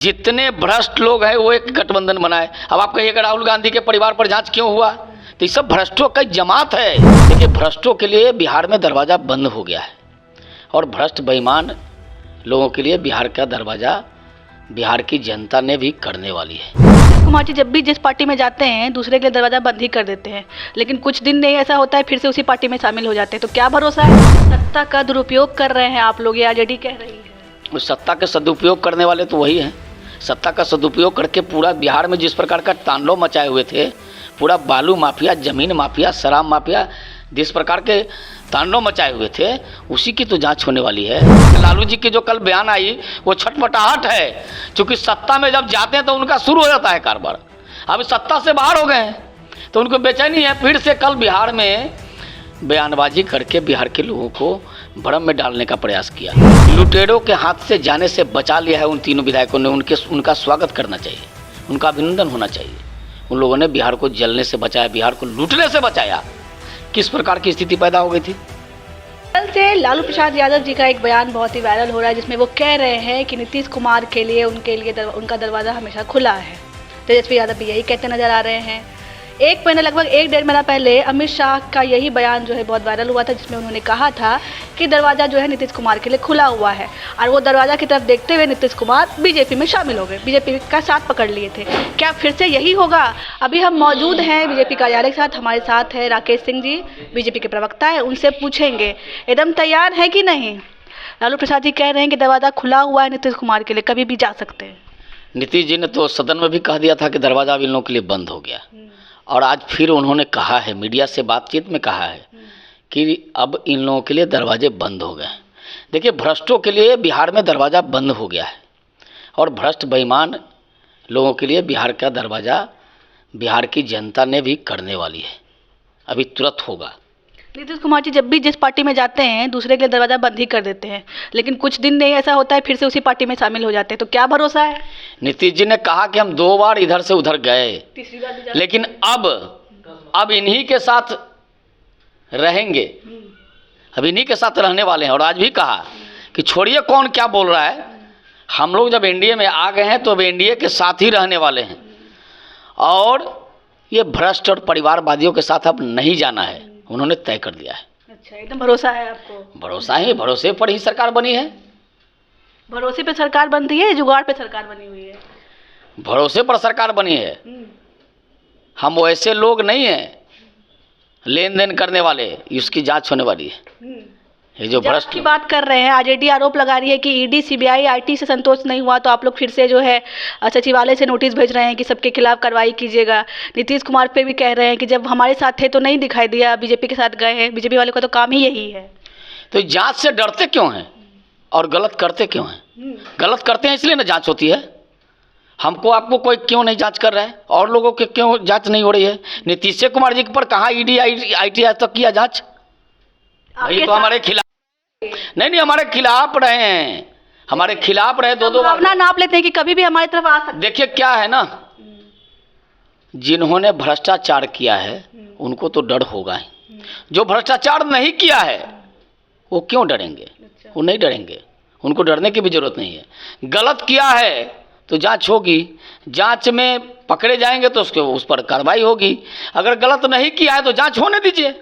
जितने भ्रष्ट लोग हैं वो एक गठबंधन बनाए। अब आप कहिएगा राहुल गांधी के परिवार पर जांच क्यों हुआ, तो ये सब भ्रष्टों का जमात है। देखिए, भ्रष्टों के लिए बिहार में दरवाज़ा बंद हो गया है और भ्रष्ट बेईमान लोगों के लिए बिहार का दरवाज़ा बिहार की जनता ने भी करने वाली है। कुमार जी जब भी जिस पार्टी में जाते हैं दूसरे के लिए दरवाज़ा बंद ही कर देते हैं, लेकिन कुछ दिन नहीं ऐसा होता है फिर से उसी पार्टी में शामिल हो जाते हैं। तो क्या भरोसा है? सत्ता का दुरुपयोग कर रहे हैं आप लोग, ये आरजेडी कह रही है। उस सत्ता का सदुपयोग करने वाले तो वही हैं। सत्ता का सदुपयोग करके पूरा बिहार में जिस प्रकार का तांडव मचाए हुए थे, पूरा बालू माफिया, ज़मीन माफिया, शराब माफिया, जिस प्रकार के तांडव मचाए हुए थे, उसी की तो जांच होने वाली है। लालू जी की जो कल बयान आई वो छटपटाहट है, क्योंकि सत्ता में जब जाते हैं तो उनका शुरू हो जाता है कारोबार। अब सत्ता से बाहर हो गए हैं तो उनको बेचैनी है, फिर से कल बिहार में बयानबाजी करके बिहार के लोगों को भ्रम में डालने का प्रयास किया। लुटेरों के हाथ से जाने से बचा लिया है उन तीनों विधायकों ने। उनका स्वागत करना चाहिए, उनका अभिनंदन होना चाहिए। उन लोगों ने बिहार को जलने से बचाया, बिहार को लूटने से बचाया। किस प्रकार की स्थिति पैदा हो गई थी। कल से लालू प्रसाद यादव जी का एक बयान बहुत ही वायरल हो रहा है, जिसमें वो कह रहे हैं कि नीतीश कुमार के लिए उनका दरवाज़ा हमेशा खुला है। तेजस्वी यादव भी यही कहते नजर आ रहे हैं। एक महीने लगभग 1-1.5 महीना पहले अमित शाह का यही बयान जो है बहुत वायरल हुआ था, जिसमें उन्होंने कहा था कि दरवाज़ा जो है नीतीश कुमार के लिए खुला हुआ है। और वो दरवाज़ा की तरफ देखते हुए नीतीश कुमार बीजेपी में शामिल हो गए, बीजेपी का साथ पकड़ लिए थे। क्या फिर से यही होगा? अभी हम मौजूद हैं बीजेपी कार्यालय के साथ। हमारे साथ है राकेश सिंह जी, बीजेपी के प्रवक्ता है, उनसे पूछेंगे एकदम तैयार है कि नहीं। लालू प्रसाद जी कह रहे हैं कि दरवाज़ा खुला हुआ है नीतीश कुमार के लिए, कभी भी जा सकते हैं। नीतीश जी ने तो सदन में भी कह दिया था कि दरवाज़ा अब इन लोगों के लिए बंद हो गया, और आज फिर उन्होंने कहा है, मीडिया से बातचीत में कहा है कि अब इन लोगों के लिए दरवाजे बंद हो गए। देखिए, भ्रष्टों के लिए बिहार में दरवाज़ा बंद हो गया है और भ्रष्ट बेईमान लोगों के लिए बिहार का दरवाज़ा बिहार की जनता ने भी करने वाली है। अभी तुरंत होगा। नीतीश कुमार जी जब भी जिस पार्टी में जाते हैं दूसरे के लिए दरवाज़ा बंद ही कर देते हैं, लेकिन कुछ दिन नहीं ऐसा होता है फिर से उसी पार्टी में शामिल हो जाते हैं। तो क्या भरोसा है? नीतीश जी ने कहा कि हम 2 बार इधर से उधर गए, तीसरी बार भी लेकिन अब इन्हीं के साथ रहेंगे, अब इन्हीं के साथ रहने वाले हैं। और आज भी कहा कि छोड़िए कौन क्या बोल रहा है, हम लोग जब एनडीए में आ गए हैं तो अब एनडीए के साथ ही रहने वाले हैं और ये भ्रष्ट और परिवारवादियों के साथ अब नहीं जाना है, उन्होंने तय कर दिया है। अच्छा, एकदम भरोसा है आपको? भरोसा है, भरोसे पर ही सरकार बनी है। भरोसे पे सरकार बनती है, जुगाड़ पे सरकार बनी हुई है? भरोसे पर सरकार बनी है। हम वैसे लोग नहीं हैं लेन देन करने वाले, इसकी जांच होने वाली है। ये जो भ्रष्ट की बात कर रहे हैं, आरजेडी आरोप लगा रही है कि ईडी, सीबीआई, आईटी से संतोष नहीं हुआ तो आप लोग फिर से जो है सचिवालय से नोटिस भेज रहे हैं कि सबके खिलाफ कार्रवाई कीजिएगा। नीतीश कुमार पे भी कह रहे हैं कि जब हमारे साथ थे तो नहीं दिखाई दिया, बीजेपी के साथ गए हैं। बीजेपी वाले का तो काम ही यही है। तो जांच से डरते क्यों हैं और गलत करते क्यों हैं? गलत करते हैं इसलिए ना जांच होती है। हमको आपको कोई क्यों नहीं जांच कर रहा है और लोगों के क्यों जांच नहीं हो रही है? नीतीश कुमार जी पर कहाँ ईडी, आईटी आज तक किया जांच? ये तो हमारे खिलाफ नहीं, हमारे खिलाफ रहे हैं, हमारे खिलाफ रहे। 2-2 बार नाप लेते हैं कि कभी भी हमारी तरफ आ सकते। देखिए क्या है ना, जिन्होंने भ्रष्टाचार किया है उनको तो डर होगा ही। जो भ्रष्टाचार नहीं किया है वो क्यों डरेंगे? वो नहीं डरेंगे, उनको डरने की भी जरूरत नहीं है। गलत किया है तो जांच होगी, जांच में पकड़े जाएंगे तो उस पर कार्रवाई होगी। अगर गलत नहीं किया है तो जांच होने दीजिए।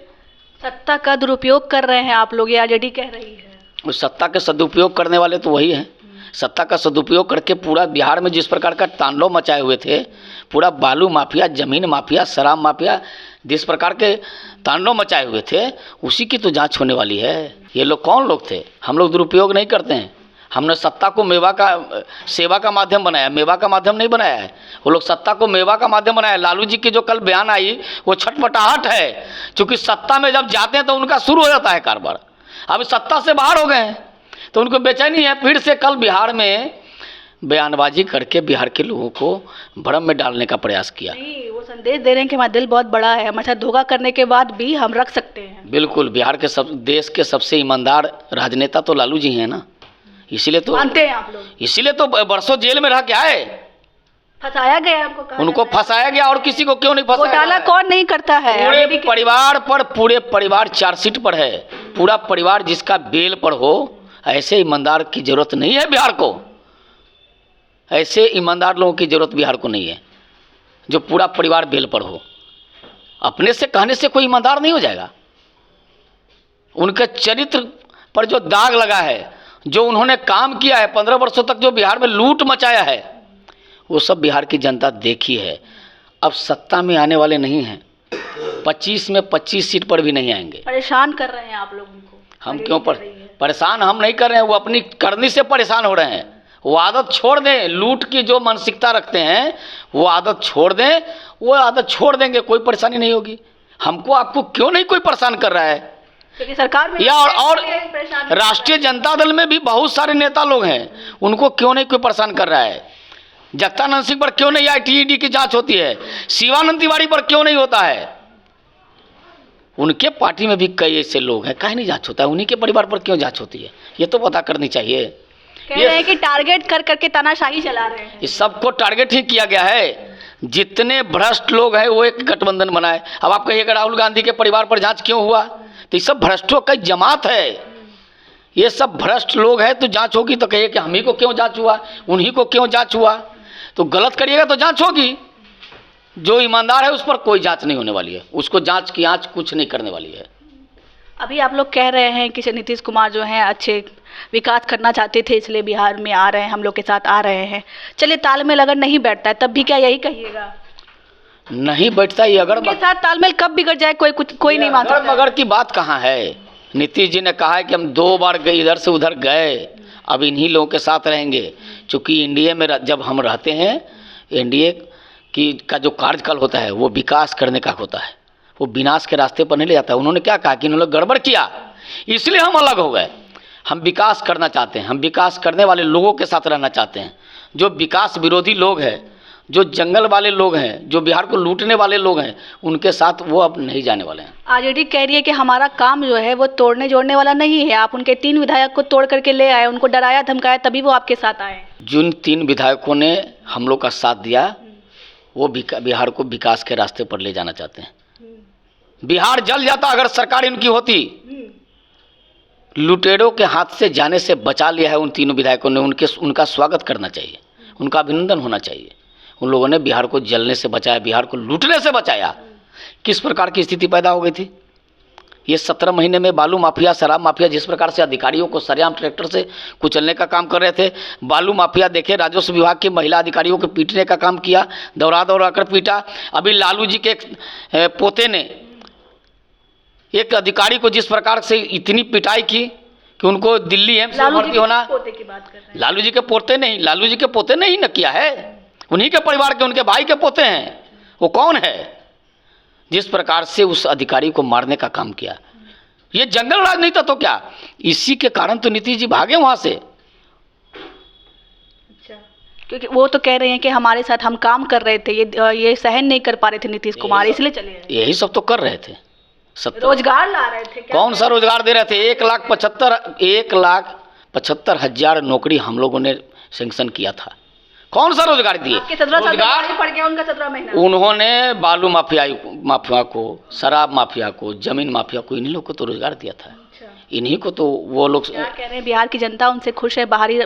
सत्ता का दुरुपयोग कर रहे हैं आप लोग, ये आरजेडी कह रही है। उस सत्ता का सदुपयोग करने वाले तो वही हैं। सत्ता का सदुपयोग करके पूरा बिहार में जिस प्रकार का तांडव मचाए हुए थे, पूरा बालू माफिया, ज़मीन माफिया, शराब माफिया, जिस प्रकार के तांडव मचाए हुए थे, उसी की तो जांच होने वाली है। ये लोग कौन लोग थे? हम लोग दुरुपयोग नहीं करते हैं। हमने सत्ता को सेवा का माध्यम बनाया, मेवा का माध्यम नहीं बनाया है। वो लोग सत्ता को मेवा का माध्यम बनाया। लालू जी की जो कल बयान आई वो छटपटाहट है, क्योंकि सत्ता में जब जाते हैं तो उनका शुरू हो जाता है कारोबार। अब सत्ता से बाहर हो गए हैं तो उनको बेचैनी है, फिर से कल बिहार में बयानबाजी करके बिहार के लोगों को भ्रम में डालने का प्रयास किया। नहीं, वो संदेश दे रहे हैं कि हमारा दिल बहुत बड़ा है, हमारे साथ धोखा करने के बाद भी हम रख सकते हैं। बिल्कुल, बिहार के देश के सबसे ईमानदार राजनेता तो लालू जी हैं ना, इसीलिए तो मानते हैं आप लोग, इसीलिए तो बरसों जेल में रह के आए। फंसाया गया उनको फंसाया गया, और किसी को क्यों नहीं फंसाया? घोटाला कौन नहीं करता है? पूरे परिवार चार्जशीट पर है। पूरा परिवार जिसका बेल पर हो, ऐसे ईमानदार की जरूरत नहीं है बिहार को। ऐसे ईमानदार लोगों की ज़रूरत बिहार को नहीं है, जो पूरा परिवार बेल पर हो। अपने से कहने से कोई ईमानदार नहीं हो जाएगा। उनके चरित्र पर जो दाग लगा है, जो उन्होंने काम किया है, 15 वर्षों तक जो बिहार में लूट मचाया है, वो सब बिहार की जनता देखी है। अब सत्ता में आने वाले नहीं हैं, 25 में 25 सीट पर भी नहीं आएंगे। परेशान कर रहे हैं आप लोगों को। हम क्यों परेशान हम नहीं कर रहे हैं, वो अपनी करनी से परेशान हो रहे हैं। वो आदत छोड़ दें, लूट की जो मानसिकता रखते हैं वो आदत छोड़ दें। वो आदत छोड़ देंगे, कोई परेशानी नहीं होगी। हमको आपको क्यों नहीं कोई परेशान कर रहा है? क्योंकि सरकार में या और राष्ट्रीय जनता दल में भी बहुत सारे नेता लोग हैं, उनको क्यों नहीं कोई परेशान कर रहा है? जगतानंद सिंह पर क्यों नहीं ITED की जांच होती है? शिवानंद तिवारी पर क्यों नहीं होता है? उनके पार्टी में भी कई ऐसे लोग हैं, काहे नहीं जांच होता है? उन्हीं के परिवार पर क्यों जांच होती है? ये तो पता करनी चाहिए। कह रहे हैं कि टारगेट कर करके तानाशाही चला रहे हैं। इस सबको टारगेट ही किया गया है। जितने भ्रष्ट लोग हैं वो एक गठबंधन बनाए। अब आप कहिएगा राहुल गांधी के परिवार पर जांच क्यों हुआ? तो ये सब भ्रष्टों का जमात है। ये सब भ्रष्ट लोग हैं, तो जांच होगी तो कहिए कि हम ही को क्यों जांच हुआ, उन्हीं को क्यों जांच हुआ? तो गलत करिएगा तो जांच होगी। जो ईमानदार है उस पर कोई जांच नहीं होने वाली है, उसको जांच की आंच कुछ नहीं करने वाली है। अभी आप लोग कह रहे हैं कि नीतीश कुमार जो हैं अच्छे विकास करना चाहते थे, इसलिए बिहार में आ रहे हैं, हम लोग के साथ आ रहे हैं। चलिए, तालमेल अगर नहीं बैठता है तब भी क्या यही कहिएगा? नहीं बैठता ही अगर उनके साथ तालमेल कब बिगड़ जाए कोई नहीं मान सकता। मगर की बात कहाँ है? नीतीश जी ने कहा है कि हम 2 बार गए, इधर से उधर गए, अब इन्हीं लोगों के साथ रहेंगे। चूँकि इंडिया में जब हम रहते हैं, एनडीए का जो कार्यकाल होता है वो विकास करने का होता है, वो विनाश के रास्ते पर नहीं ले जाता है। उन्होंने क्या कहा कि इन्होंने गड़बड़ किया, इसलिए हम अलग हो गए। हम विकास करना चाहते हैं, हम विकास करने वाले लोगों के साथ रहना चाहते हैं। जो विकास विरोधी लोग हैं, जो जंगल वाले लोग हैं, जो बिहार को लूटने वाले लोग हैं, उनके साथ वो अब नहीं जाने वाले हैं। आरजेडी कह रही है कि हमारा काम जो है वो तोड़ने जोड़ने वाला नहीं है। आप उनके 3 विधायक को तोड़ करके ले आए, उनको डराया धमकाया, तभी वो आपके साथ आए। जिन 3 विधायकों ने हम लोग का साथ दिया, वो बिहार को विकास के रास्ते पर ले जाना चाहते हैं। बिहार जल जाता अगर सरकार इनकी होती। लुटेरों के हाथ से जाने से बचा लिया है उन 3 विधायकों ने। उनका स्वागत करना चाहिए, उनका अभिनंदन होना चाहिए। उन लोगों ने बिहार को जलने से बचाया, बिहार को लूटने से बचाया। किस प्रकार की स्थिति पैदा हो गई थी? ये 17 महीने में बालू माफिया, शराब माफिया जिस प्रकार से अधिकारियों को सरेआम ट्रैक्टर से कुचलने का काम कर रहे थे। बालू माफिया देखे, राजस्व विभाग के महिला अधिकारियों को पीटने का काम किया, दौड़ा कर पीटा। अभी लालू जी के पोते ने एक अधिकारी को जिस प्रकार से इतनी पिटाई की कि उनको दिल्ली एम्स में भर्ती होना। लालू जी के पोते नहीं, लालू जी के पोते ने ही न किया है, उन्हीं के परिवार के, उनके भाई के पोते हैं। वो कौन है जिस प्रकार से उस अधिकारी को मारने का काम किया? ये जंगल राज नहीं था तो क्या? इसी के कारण तो नीतीश जी भागे वहां से। अच्छा, क्योंकि वो तो कह रहे हैं कि हमारे साथ हम काम कर रहे थे, ये सहन नहीं कर पा रहे थे नीतीश कुमार, इसलिए चले गए। यही सब तो कर रहे थे। रोजगार ला रहे थे। कौन सा रोजगार दे रहे थे? 1,75,000 नौकरी हम लोगों ने सैंक्शन किया था। कौन सा रोजगार दिए? रोजगार पड़ गया उनका 17 महीना। उन्होंने बालू माफिया को, शराब माफिया को, जमीन माफिया को, इन्हीं लोग को तो रोजगार दिया था। इन्हीं को तो वो लोग क्या कह रहे हैं? बिहार की जनता उनसे खुश है? बाहरी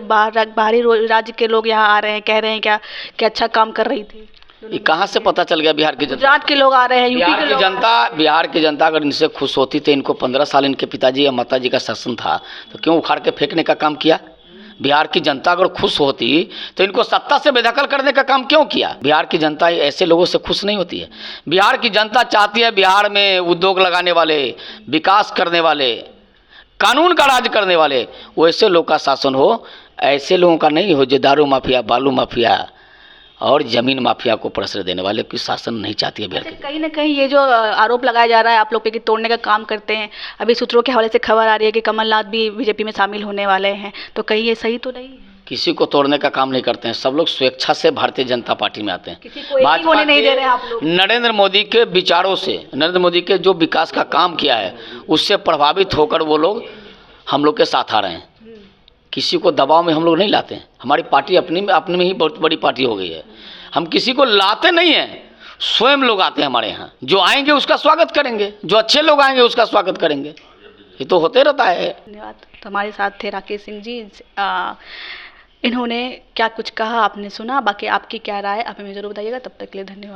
राज्य के लोग यहाँ आ रहे हैं, कह रहे हैं क्या कि अच्छा काम कर रही थी। ये कहाँ से पता चल गया? बिहार की जनता, गुजरात के लोग आ रहे हैं, यूपी के लोग। बिहार की जनता अगर इनसे खुश होती तो इनको 15 साल इनके पिताजी या माताजी का शासन था तो क्यों उखाड़ के फेंकने का काम किया? बिहार की जनता अगर खुश होती तो इनको सत्ता से बेदखल करने का काम क्यों किया? बिहार की जनता ऐसे लोगों से खुश नहीं होती है। बिहार की जनता चाहती है बिहार में उद्योग लगाने वाले, विकास करने वाले, कानून का राज करने वाले, वैसे लोग का शासन हो, ऐसे लोगों का नहीं हो जो दारू माफिया, बालू माफिया और जमीन माफिया को प्रश्रय देने वाले की शासन नहीं चाहती है बिहार की। कहीं ना कहीं ये जो आरोप लगाया जा रहा है आप लोग पे कि तोड़ने का काम करते हैं, अभी सूत्रों के हवाले से खबर आ रही है कि कमलनाथ भी बीजेपी में शामिल होने वाले हैं, तो कहीं ये सही तो नहीं है? किसी को तोड़ने का काम नहीं करते हैं, सब लोग स्वेच्छा से भारतीय जनता पार्टी में आते हैं। किसी को एक ही होने नहीं दे रहे हैं आप लोग। नरेंद्र मोदी के विचारों से, नरेंद्र मोदी के जो विकास का काम किया है उससे प्रभावित होकर वो लोग हम लोग के साथ आ रहे हैं। किसी को दबाव में हम लोग नहीं लाते हैं। हमारी पार्टी अपने में ही बहुत बड़ी पार्टी हो गई है। हम किसी को लाते नहीं हैं, स्वयं लोग आते हैं हमारे यहाँ। जो आएंगे उसका स्वागत करेंगे, जो अच्छे लोग आएंगे उसका स्वागत करेंगे। ये तो होते रहता है। धन्यवाद। तो हमारे साथ थे राकेश सिंह जी, इन्होंने क्या कुछ कहा आपने सुना, बाकी आपकी क्या राय आप हमें ज़रूर बताइएगा। तब तक के लिए धन्यवाद।